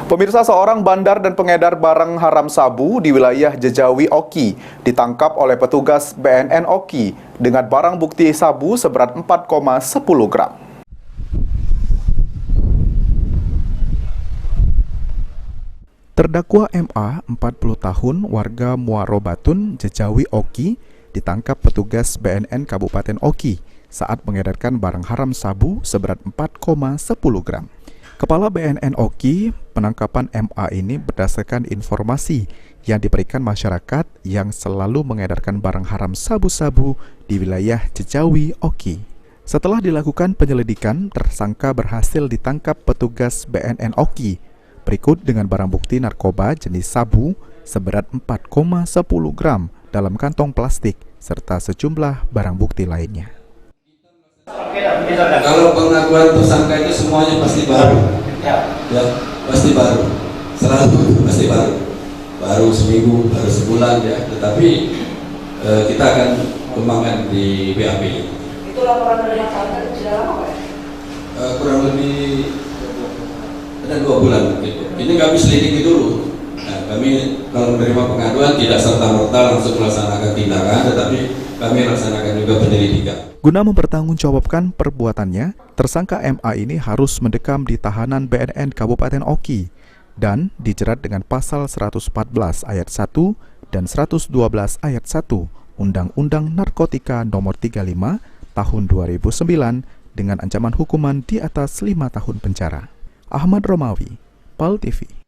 Pemirsa, seorang bandar dan pengedar barang haram sabu di wilayah Jejawi Oki ditangkap oleh petugas BNN Oki dengan barang bukti sabu seberat 4,10 gram. Terdakwa MA, 40 tahun, warga Muarobatun, Jejawi Oki, ditangkap petugas BNN Kabupaten Oki saat mengedarkan barang haram sabu seberat 4,10 gram. Kepala BNN Oki, penangkapan MA ini berdasarkan informasi yang diberikan masyarakat yang selalu mengedarkan barang haram sabu-sabu di wilayah Jejawi Oki. Setelah dilakukan penyelidikan, tersangka berhasil ditangkap petugas BNN Oki berikut dengan barang bukti narkoba jenis sabu seberat 4,10 gram dalam kantong plastik serta sejumlah barang bukti lainnya. Kalau pengakuan tersangka itu semuanya pasti baru, ya pasti baru, selalu pasti baru seminggu, baru sebulan ya. Tetapi kita akan kembangkan di BAP. Itu laporan dari masyarakat sudah lama Pak? Kurang lebih ada 2 bulan mungkin. Ini kami selidiki dulu. Nah, kami kalau menerima pengaduan tidak serta-merta langsung melaksanakan tindakan, tetapi kami laksanakan juga penyelidikan. Guna mempertanggungjawabkan perbuatannya, tersangka MA ini harus mendekam di tahanan BNN Kabupaten Oki dan dijerat dengan pasal 114 ayat 1 dan 112 ayat 1 Undang-Undang Narkotika Nomor 35 Tahun 2009 dengan ancaman hukuman di atas 5 tahun penjara. Ahmad Romawi, PAL TV.